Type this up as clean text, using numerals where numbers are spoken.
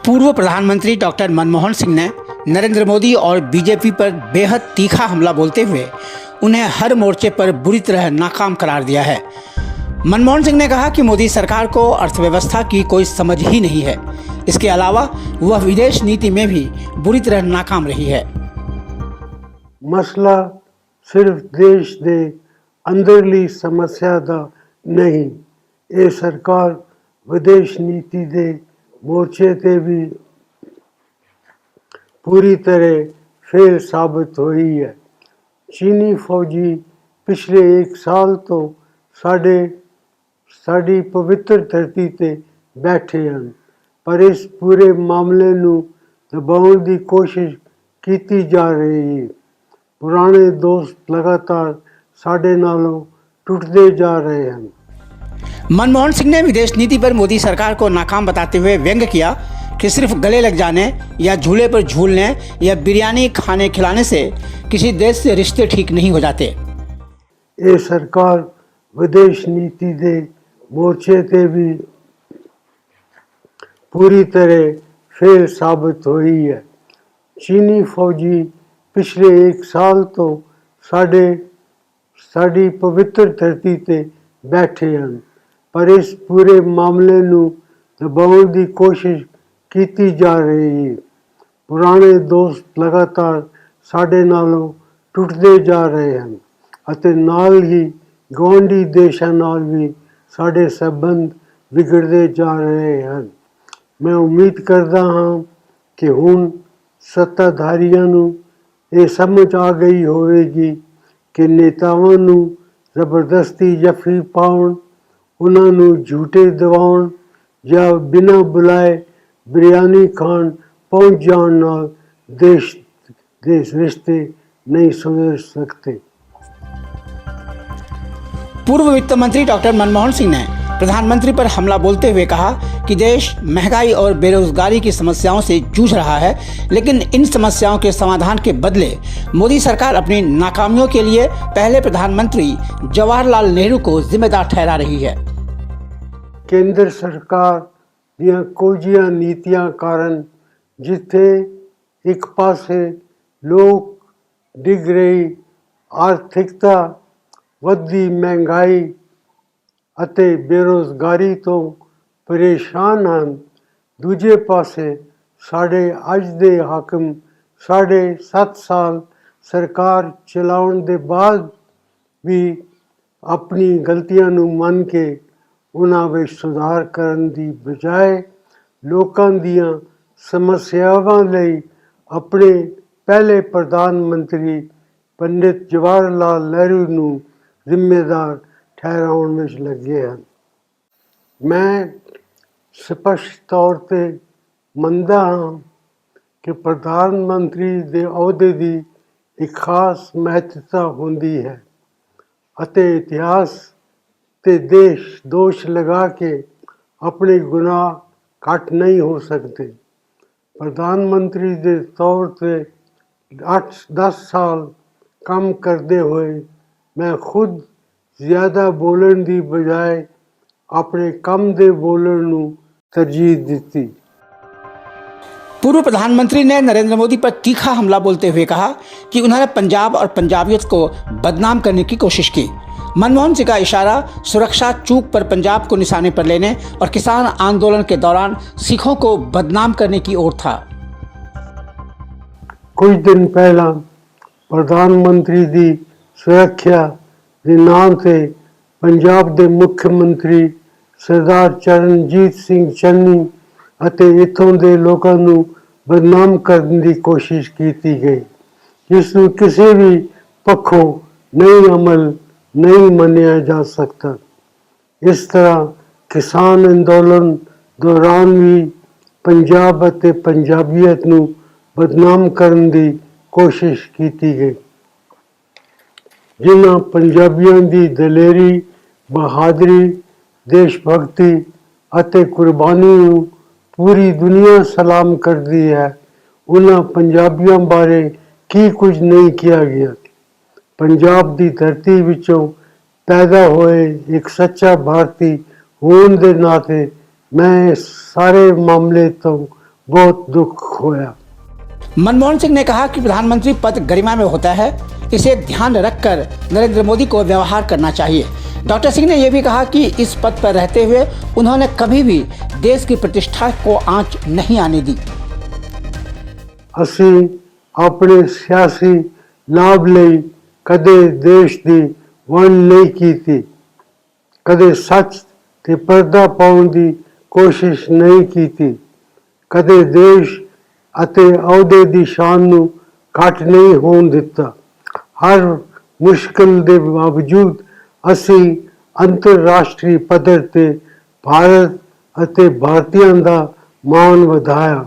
पूर्व प्रधानमंत्री डॉक्टर मनमोहन सिंह ने नरेंद्र मोदी और बीजेपी पर बेहद तीखा हमला बोलते हुए उन्हें हर मोर्चे पर बुरी तरह नाकाम करार दिया है। मनमोहन सिंह ने कहा कि मोदी सरकार को अर्थव्यवस्था की कोई समझ ही नहीं है। इसके अलावा वह विदेश नीति में भी बुरी तरह नाकाम रही है। मसला सिर्फ देश के अंदरली समस्या का नहीं, ये सरकार विदेश नीति के मोर्चे ते भी पूरी तरह फेल साबित हुई है। चीनी फौजी पिछले एक साल तो साड़ी पवित्र धरती ते बैठे हैं, पर इस पूरे मामले नूं दबाउण की कोशिश की जा रही है। पुराने दोस्त लगातार साडे नालों टुटते जा रहे हैं। मनमोहन सिंह ने विदेश नीति पर मोदी सरकार को नाकाम बताते हुए व्यंग किया कि सिर्फ गले लग जाने या झूले पर झूलने या बिरयानी खाने खिलाने से किसी देश से रिश्ते ठीक नहीं हो जाते। ये सरकार विदेश नीति के मोर्चे ते भी पूरी तरह फेल साबित हुई है। चीनी फौजी पिछले एक साल तो साड़ी पवित्र धरती ते बैठे हैं, पर इस पूरे मामले नूं दबाउण की कोशिश की जा रही है। पुराने दोस्त लगातार साडे नालों टुटते जा रहे हैं ਅਤੇ ਨਾਲ ही ਗੁਆਂਢੀ देशों नाल भी साडे संबंध बिगड़ते जा रहे हैं। मैं उम्मीद करता हाँ कि हुण सत्ताधारियों नूं ये समझ आ गई होवेगी कि नेतावां नूं जबरदस्ती जफी पाउण, उन्हां नूं झूठे दवाउण या बिना बुलाए बिरयानी खाण पहुँच जाण नाल देश के रिश्ते नहीं सुधर सकते। पूर्व वित्त मंत्री डॉक्टर मनमोहन सिंह ने प्रधानमंत्री पर हमला बोलते हुए कहा कि देश महंगाई और बेरोजगारी की समस्याओं से जूझ रहा है, लेकिन इन समस्याओं के समाधान के बदले मोदी सरकार अपनी नाकामियों के लिए पहले प्रधानमंत्री जवाहरलाल नेहरू को जिम्मेदार ठहरा रही है। केंद्र सरकार ਦੀਆਂ ਕੋਝੀਆਂ ਨੀਤੀਆਂ ਕਾਰਨ ਜਿੱਥੇ ਇੱਕ ਪਾਸੇ ਲੋਕ ਡਿੱਗ ਰਹੀ ਆਰਥਿਕਤਾ, ਵੱਧਦੀ ਮਹਿੰਗਾਈ ਅਤੇ ਬੇਰੁਜ਼ਗਾਰੀ ਤੋਂ ਪਰੇਸ਼ਾਨ ਹਨ, ਦੂਜੇ ਪਾਸੇ ਸਾਡੇ ਅੱਜ ਦੇ ਹਾਕਮ 7.5 ਸਾਲ ਸਰਕਾਰ ਚਲਾਉਣ ਦੇ ਬਾਅਦ ਵੀ ਆਪਣੀ ਗਲਤੀਆਂ ਨੂੰ ਮੰਨ ਕੇ ਉਹਨਾਂ ਵਿੱਚ ਸੁਧਾਰ ਕਰਨ ਦੀ ਬਜਾਏ ਲੋਕਾਂ ਦੀਆਂ ਸਮੱਸਿਆਵਾਂ ਲਈ ਆਪਣੇ ਪਹਿਲੇ ਪ੍ਰਧਾਨ ਮੰਤਰੀ ਪੰਡਿਤ ਜਵਾਹਰ ਲਾਲ ਨਹਿਰੂ ਨੂੰ ਜ਼ਿੰਮੇਦਾਰ ਠਹਿਰਾਉਣ ਵਿੱਚ ਲੱਗੇ ਹਨ। ਮੈਂ ਸਪਸ਼ਟ ਤੌਰ 'ਤੇ ਮੰਨਦਾ ਹਾਂ ਕਿ ਪ੍ਰਧਾਨ ਮੰਤਰੀ ਦੇ ਅਹੁਦੇ ਦੀ ਇੱਕ ਖਾਸ ਮਹੱਤਤਾ ਹੁੰਦੀ ਹੈ ਅਤੇ ਇਤਿਹਾਸ ਤੇ ਦੇਸ਼ ਦੋਸ਼ ਲਗਾ ਕੇ ਆਪਣੇ ਗੁਨਾਹ ਘੱਟ ਨਹੀਂ ਹੋ ਸਕਦੇ। ਪ੍ਰਧਾਨ ਮੰਤਰੀ ਦੇ ਤੌਰ 'ਤੇ 8-10 ਸਾਲ ਕੰਮ ਕਰਦੇ ਹੋਏ ਮੈਂ ਖੁਦ ਜ਼ਿਆਦਾ ਬੋਲਣ ਦੀ ਬਜਾਏ अपने कम दे बोलण नूं तरजीह दी। पूर्व प्रधानमंत्री ने नरेंद्र मोदी पर तीखा हमला बोलते हुए कहा कि उन्होंने पंजाब और पंजाबियत को बदनाम करने की कोशिश की। मनमोहन सिंह का इशारा सुरक्षा चूक पर पंजाब को निशाने पर लेने और किसान आंदोलन के दौरान सिखों को बदनाम करने की ओर था। कुछ दिन पहला प्रधानमंत्री की सुरक्षा के नाम से पंजाब के मुख्यमंत्री सरदार चरणजीत सिंह चन्नी ਅਤੇ ਇੱਥੋਂ ਦੇ ਲੋਕਾਂ ਨੂੰ ਬਦਨਾਮ ਕਰਨ ਦੀ ਕੋਸ਼ਿਸ਼ ਕੀਤੀ ਗਈ, ਜਿਸ ਨੂੰ ਕਿਸੇ ਵੀ ਪੱਖੋਂ ਨਹੀਂ ਮੰਨਿਆ ਜਾ ਸਕਦਾ। ਇਸ ਤਰ੍ਹਾਂ ਕਿਸਾਨ ਅੰਦੋਲਨ ਦੌਰਾਨ ਵੀ ਪੰਜਾਬ ਅਤੇ ਪੰਜਾਬੀਅਤ ਨੂੰ ਬਦਨਾਮ ਕਰਨ ਦੀ ਕੋਸ਼ਿਸ਼ ਕੀਤੀ ਗਈ। ਜਿਨ੍ਹਾਂ ਪੰਜਾਬੀਆਂ ਦੀ ਦਲੇਰੀ, ਬਹਾਦਰੀ, ਦੇਸ਼ ਭਗਤੀ ਅਤੇ ਕੁਰਬਾਨੀ ਨੂੰ ਪੂਰੀ ਦੁਨੀਆ ਸਲਾਮ ਕਰਦੀ ਹੈ, ਉਹਨਾਂ ਪੰਜਾਬੀਆਂ ਬਾਰੇ ਕੀ ਕੁਝ ਨਹੀਂ ਕਿਹਾ ਗਿਆ। ਪੰਜਾਬ ਦੀ ਧਰਤੀ ਵਿੱਚੋਂ ਪੈਦਾ ਹੋਏ ਇੱਕ ਸੱਚਾ ਭਾਰਤੀ ਹੋਣ ਦੇ ਨਾਤੇ ਮੈਂ ਇਸ ਸਾਰੇ ਮਾਮਲੇ ਤੋਂ बहुत दुख होया। मनमोहन सिंह ने कहा कि प्रधानमंत्री पद गरिमा में होता है, इसे ध्यान रखकर नरेंद्र मोदी को व्यवहार करना चाहिए। डॉक्टर सिंह ने यह भी कहा कि इस पद पर रहते हुए उन्होंने कभी भी देश की प्रतिष्ठा को आंच नहीं आने दी। ਅਸੀਂ ਆਪਣੇ ਸਿਆਸੀ ਲਾਭ ਲਈ ਕਦੇ ਦੇਸ਼ ਦੀ ਵੰਡ ਨਹੀਂ ਕੀਤੀ, ਕਦੇ ਸੱਚ ਤੇ ਪਰਦਾ ਪਾਉਣ ਦੀ ਕੋਸ਼ਿਸ਼ ਨਹੀਂ ਕੀਤੀ, ਕਦੇ ਦੇਸ਼ ਅਤੇ ਅਹੁਦੇ ਦੀ ਸ਼ਾਨ ਨੂੰ ਘੱਟ ਨਹੀਂ ਹੋਣ ਦਿੱਤਾ। ਹਰ ਮੁਸ਼ਕਲ ਦੇ ਬਾਵਜੂਦ ਅਸੀਂ ਅੰਤਰਰਾਸ਼ਟਰੀ ਪੱਧਰ ਤੇ ਭਾਰਤ ਅਤੇ ਭਾਰਤੀਆਂ ਦਾ ਮਾਣ ਵਧਾਇਆ।